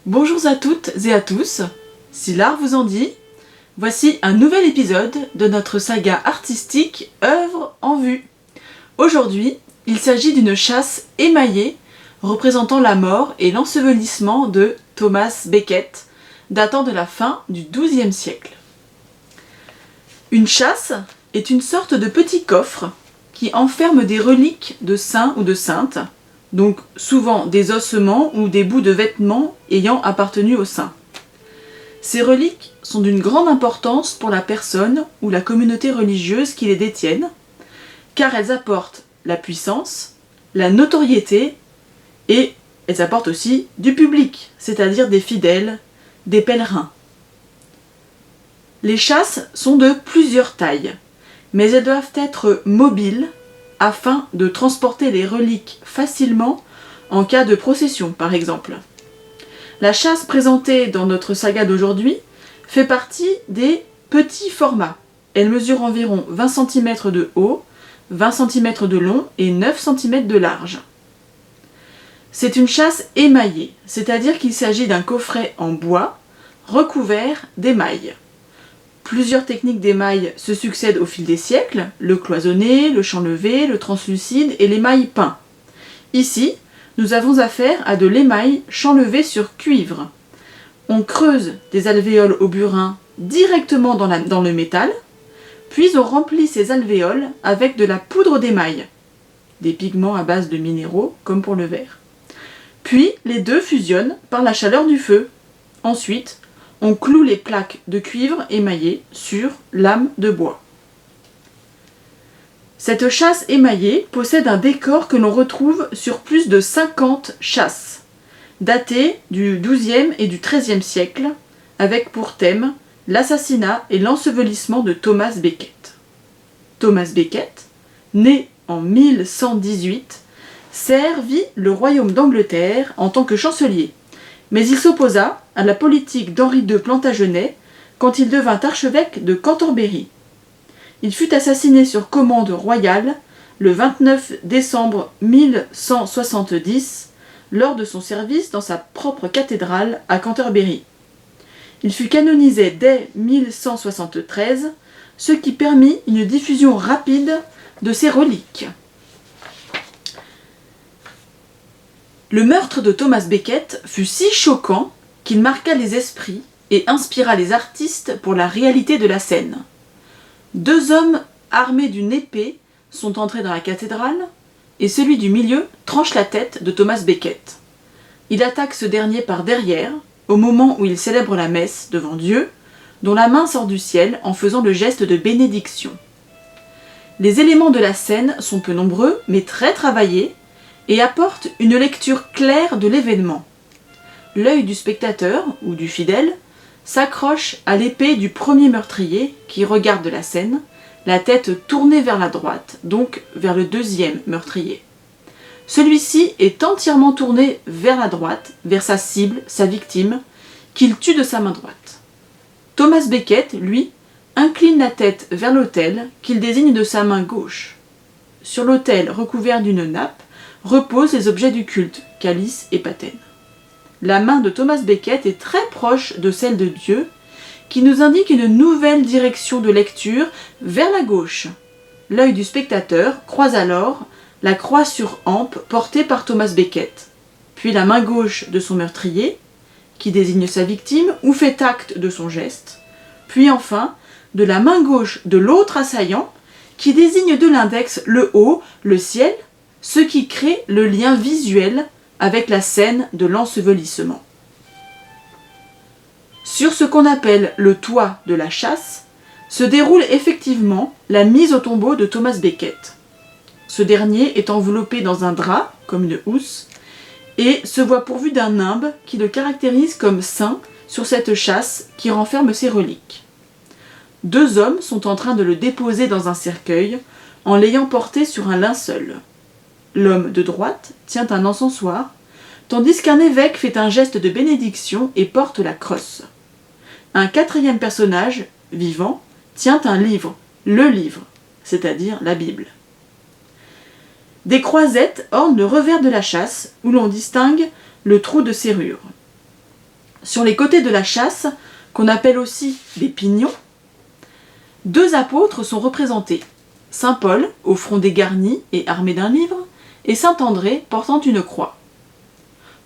Bonjour à toutes et à tous, si l'art vous en dit, voici un nouvel épisode de notre saga artistique Œuvre en vue. Aujourd'hui, il s'agit d'une chasse émaillée représentant la mort et l'ensevelissement de Thomas Becket, datant de la fin du XIIe siècle. Une chasse est une sorte de petit coffre qui enferme des reliques de saints ou de saintes, donc souvent des ossements ou des bouts de vêtements ayant appartenu aux saints. Ces reliques sont d'une grande importance pour la personne ou la communauté religieuse qui les détiennent, car elles apportent la puissance, la notoriété et elles apportent aussi du public, c'est-à-dire des fidèles, des pèlerins. Les chasses sont de plusieurs tailles, mais elles doivent être mobiles afin de transporter les reliques facilement en cas de procession, par exemple. La chasse présentée dans notre saga d'aujourd'hui fait partie des petits formats. Elle mesure environ 20 cm de haut, 20 cm de long et 9 cm de large. C'est une chasse émaillée, c'est-à-dire qu'il s'agit d'un coffret en bois recouvert d'émail. Plusieurs techniques d'émail se succèdent au fil des siècles, le cloisonné, le chanlevé, le translucide et l'émail peint. Ici, nous avons affaire à de l'émail chanlevé sur cuivre. On creuse des alvéoles au burin directement dans le métal, puis on remplit ces alvéoles avec de la poudre d'émail, des pigments à base de minéraux comme pour le verre. Puis les deux fusionnent par la chaleur du feu. Ensuite, on cloue les plaques de cuivre émaillées sur lame de bois. Cette chasse émaillée possède un décor que l'on retrouve sur plus de 50 chasses, datées du XIIe et du XIIIe siècle, avec pour thème l'assassinat et l'ensevelissement de Thomas Becket. Thomas Becket, né en 1118, servit le royaume d'Angleterre en tant que chancelier, mais il s'opposa à la politique d'Henri II Plantagenet quand il devint archevêque de Cantorbéry. Il fut assassiné sur commande royale le 29 décembre 1170 lors de son service dans sa propre cathédrale à Cantorbéry. Il fut canonisé dès 1173, ce qui permit une diffusion rapide de ses reliques. Le meurtre de Thomas Becket fut si choquant qu'il marqua les esprits et inspira les artistes pour la réalité de la scène. Deux hommes armés d'une épée sont entrés dans la cathédrale et celui du milieu tranche la tête de Thomas Becket. Il attaque ce dernier par derrière au moment où il célèbre la messe devant Dieu, dont la main sort du ciel en faisant le geste de bénédiction. Les éléments de la scène sont peu nombreux mais très travaillés et apportent une lecture claire de l'événement. L'œil du spectateur ou du fidèle s'accroche à l'épée du premier meurtrier qui regarde la scène, la tête tournée vers la droite, donc vers le deuxième meurtrier. Celui-ci est entièrement tourné vers la droite, vers sa cible, sa victime, qu'il tue de sa main droite. Thomas Becket, lui, incline la tête vers l'autel qu'il désigne de sa main gauche. Sur l'autel recouvert d'une nappe reposent les objets du culte, calice et patène. La main de Thomas Becket est très proche de celle de Dieu, qui nous indique une nouvelle direction de lecture vers la gauche. L'œil du spectateur croise alors la croix sur hampe portée par Thomas Becket, puis la main gauche de son meurtrier, qui désigne sa victime ou fait acte de son geste, puis enfin de la main gauche de l'autre assaillant, qui désigne de l'index le haut, le ciel, ce qui crée le lien visuel avec la scène de l'ensevelissement. Sur ce qu'on appelle le toit de la chasse, se déroule effectivement la mise au tombeau de Thomas Becket. Ce dernier est enveloppé dans un drap, comme une housse, et se voit pourvu d'un nimbe qui le caractérise comme saint sur cette chasse qui renferme ses reliques. Deux hommes sont en train de le déposer dans un cercueil en l'ayant porté sur un linceul. L'homme de droite tient un encensoir, tandis qu'un évêque fait un geste de bénédiction et porte la crosse. Un quatrième personnage, vivant, tient un livre, le livre, c'est-à-dire la Bible. Des croisettes ornent le revers de la chasse, où l'on distingue le trou de serrure. sur les côtés de la châsse, qu'on appelle aussi des pignons, 2 apôtres sont représentés. Saint Paul, au front dégarni et armé d'un livre, et saint André portant une croix.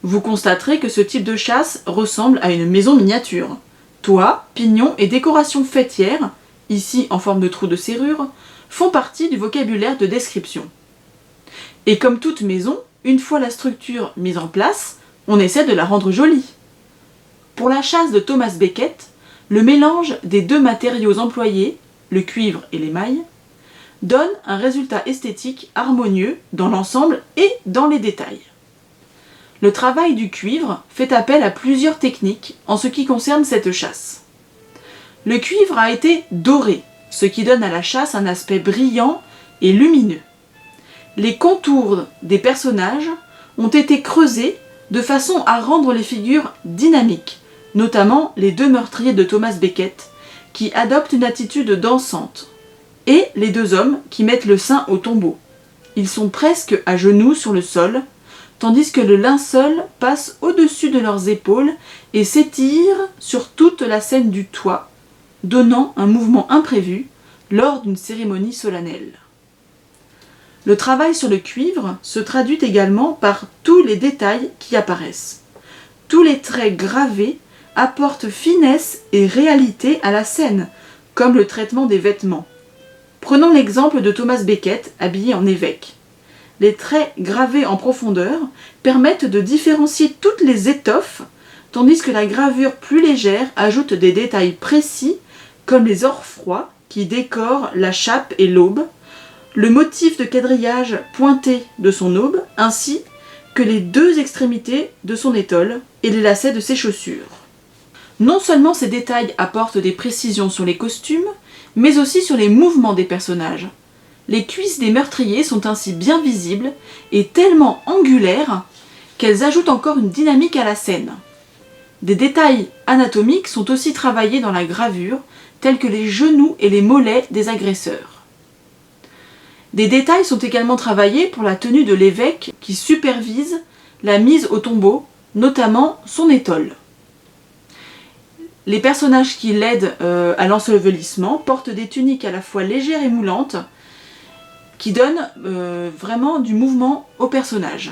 Vous constaterez que ce type de châsse ressemble à une maison miniature. Toit, pignons et décorations fêtières, ici en forme de trou de serrure, font partie du vocabulaire de description. Et comme toute maison, une fois la structure mise en place, on essaie de la rendre jolie. Pour la châsse de Thomas Becket, le mélange des 2 matériaux employés, le cuivre et l'émail, donne un résultat esthétique harmonieux dans l'ensemble et dans les détails. Le travail du cuivre fait appel à plusieurs techniques en ce qui concerne cette châsse. Le cuivre a été doré, ce qui donne à la châsse un aspect brillant et lumineux. Les contours des personnages ont été creusés de façon à rendre les figures dynamiques, notamment les 2 meurtriers de Thomas Becket, qui adoptent une attitude dansante, et les 2 hommes qui mettent le sein au tombeau. Ils sont presque à genoux sur le sol, tandis que le linceul passe au-dessus de leurs épaules et s'étire sur toute la scène du toit, donnant un mouvement imprévu lors d'une cérémonie solennelle. Le travail sur le cuivre se traduit également par tous les détails qui apparaissent. Tous les traits gravés apportent finesse et réalité à la scène, comme le traitement des vêtements. Prenons l'exemple de Thomas Becket, habillé en évêque. Les traits gravés en profondeur permettent de différencier toutes les étoffes, tandis que la gravure plus légère ajoute des détails précis, comme les ors froids qui décorent la chape et l'aube, le motif de quadrillage pointé de son aube, ainsi que les 2 extrémités de son étole et les lacets de ses chaussures. Non seulement ces détails apportent des précisions sur les costumes, mais aussi sur les mouvements des personnages. Les cuisses des meurtriers sont ainsi bien visibles et tellement angulaires qu'elles ajoutent encore une dynamique à la scène. Des détails anatomiques sont aussi travaillés dans la gravure, tels que les genoux et les mollets des agresseurs. Des détails sont également travaillés pour la tenue de l'évêque qui supervise la mise au tombeau, notamment son étole. Les personnages qui l'aident à l'ensevelissement portent des tuniques à la fois légères et moulantes qui donnent vraiment du mouvement au personnage.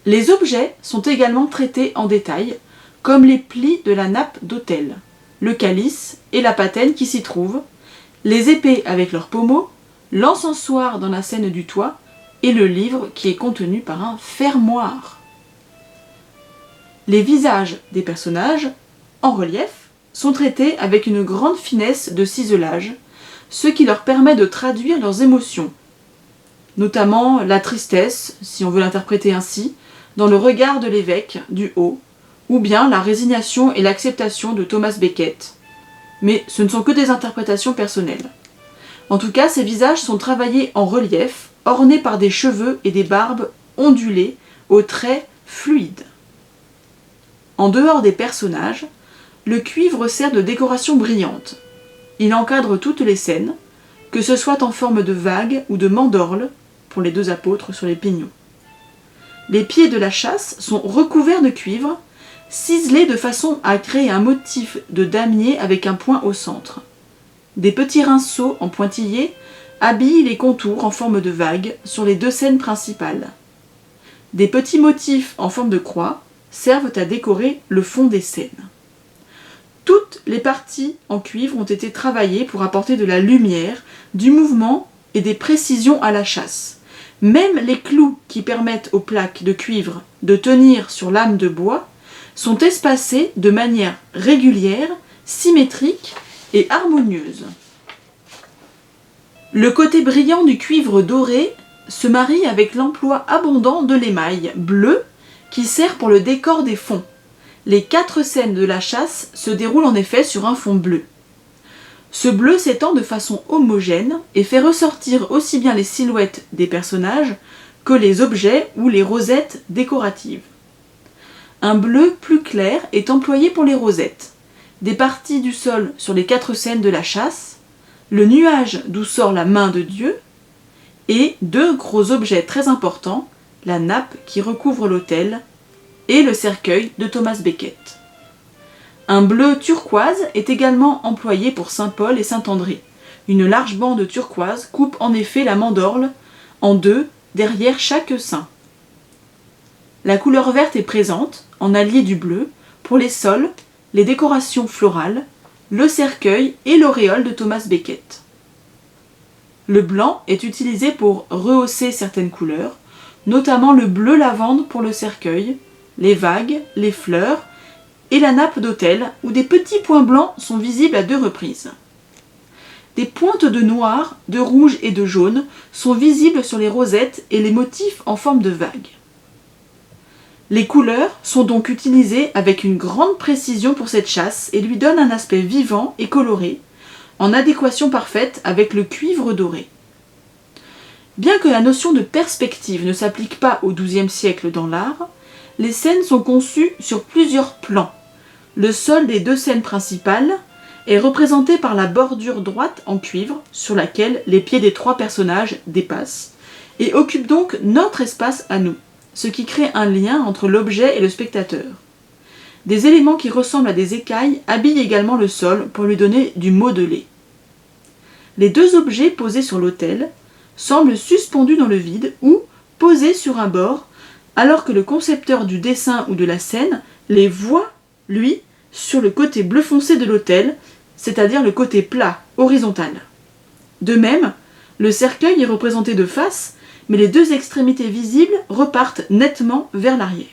Les objets sont également traités en détail, comme les plis de la nappe d'autel, le calice et la patène qui s'y trouvent, les épées avec leurs pommeaux, l'encensoir dans la scène du toit et le livre qui est contenu par un fermoir. Les visages des personnages, en relief, sont traités avec une grande finesse de ciselage, ce qui leur permet de traduire leurs émotions, notamment la tristesse, si on veut l'interpréter ainsi, dans le regard de l'évêque du haut, ou bien la résignation et l'acceptation de Thomas Becket. Mais ce ne sont que des interprétations personnelles. En tout cas, ces visages sont travaillés en relief, ornés par des cheveux et des barbes ondulées aux traits fluides. En dehors des personnages, le cuivre sert de décoration brillante. Il encadre toutes les scènes, que ce soit en forme de vague ou de mandorle, pour les 2 apôtres sur les pignons. Les pieds de la châsse sont recouverts de cuivre, ciselés de façon à créer un motif de damier avec un point au centre. Des petits rinceaux en pointillés habillent les contours en forme de vague sur les 2 scènes principales. Des petits motifs en forme de croix servent à décorer le fond des scènes. Toutes les parties en cuivre ont été travaillées pour apporter de la lumière, du mouvement et des précisions à la châsse. Même les clous qui permettent aux plaques de cuivre de tenir sur lame de bois sont espacés de manière régulière, symétrique et harmonieuse. Le côté brillant du cuivre doré se marie avec l'emploi abondant de l'émail bleu qui sert pour le décor des fonds. Les 4 scènes de la chasse se déroulent en effet sur un fond bleu. Ce bleu s'étend de façon homogène et fait ressortir aussi bien les silhouettes des personnages que les objets ou les rosettes décoratives. Un bleu plus clair est employé pour les rosettes, des parties du sol sur les 4 scènes de la chasse, le nuage d'où sort la main de Dieu, et 2 gros objets très importants, la nappe qui recouvre l'autel et le cercueil de Thomas Becket. Un bleu turquoise est également employé pour saint Paul et saint André. Une large bande turquoise coupe en effet la mandorle en deux derrière chaque saint. La couleur verte est présente, en allié du bleu, pour les sols, les décorations florales, le cercueil et l'auréole de Thomas Becket. Le blanc est utilisé pour rehausser certaines couleurs, notamment le bleu lavande pour le cercueil, les vagues, les fleurs et la nappe d'autel où des petits points blancs sont visibles à 2 reprises. Des pointes de noir, de rouge et de jaune sont visibles sur les rosettes et les motifs en forme de vagues. Les couleurs sont donc utilisées avec une grande précision pour cette chasse et lui donnent un aspect vivant et coloré, en adéquation parfaite avec le cuivre doré. Bien que la notion de perspective ne s'applique pas au XIIe siècle dans l'art, les scènes sont conçues sur plusieurs plans. Le sol des 2 scènes principales est représenté par la bordure droite en cuivre sur laquelle les pieds des 3 personnages dépassent et occupe donc notre espace à nous, ce qui crée un lien entre l'objet et le spectateur. Des éléments qui ressemblent à des écailles habillent également le sol pour lui donner du modelé. Les 2 objets posés sur l'autel semblent suspendus dans le vide ou posés sur un bord, alors que le concepteur du dessin ou de la scène les voit, lui, sur le côté bleu foncé de l'autel, c'est-à-dire le côté plat, horizontal. De même, le cercueil est représenté de face, mais les 2 extrémités visibles repartent nettement vers l'arrière.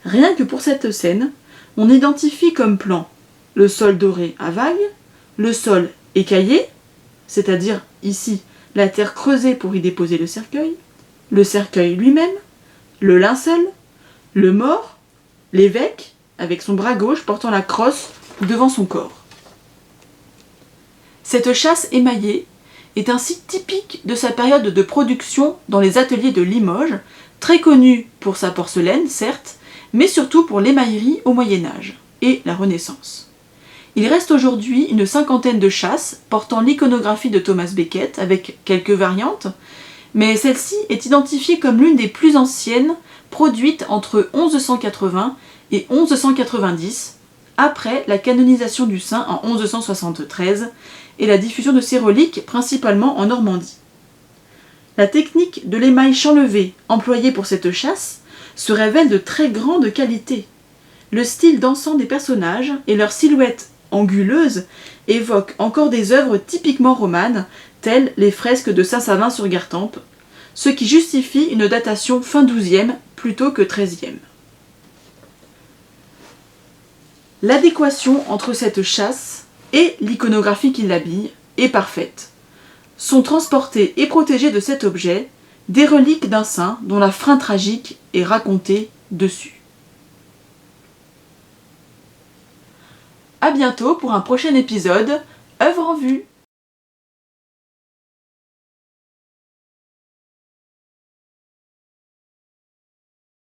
Rien que pour cette scène, on identifie comme plan le sol doré à vagues, le sol écaillé, c'est-à-dire ici la terre creusée pour y déposer le cercueil lui-même, le linceul, le mort, l'évêque, avec son bras gauche portant la crosse devant son corps. Cette chasse émaillée est un site typique de sa période de production dans les ateliers de Limoges, très connu pour sa porcelaine, certes, mais surtout pour l'émaillerie au Moyen-Âge et la Renaissance. Il reste aujourd'hui une 50aine de chasses portant l'iconographie de Thomas Becket avec quelques variantes, mais celle-ci est identifiée comme l'une des plus anciennes, produite entre 1180 et 1190, après la canonisation du saint en 1173 et la diffusion de ses reliques principalement en Normandie. La technique de l'émail chanlevé employée pour cette chasse se révèle de très grande qualité. Le style dansant des personnages et leur silhouette anguleuse évoquent encore des œuvres typiquement romanes, telles les fresques de Saint-Savin-sur-Gartempe, ce qui justifie une datation fin XIIe plutôt que XIIIe. L'adéquation entre cette chasse et l'iconographie qui l'habille est parfaite. Sont transportées et protégées de cet objet des reliques d'un saint dont la fin tragique est racontée dessus. A bientôt pour un prochain épisode, œuvre en vue.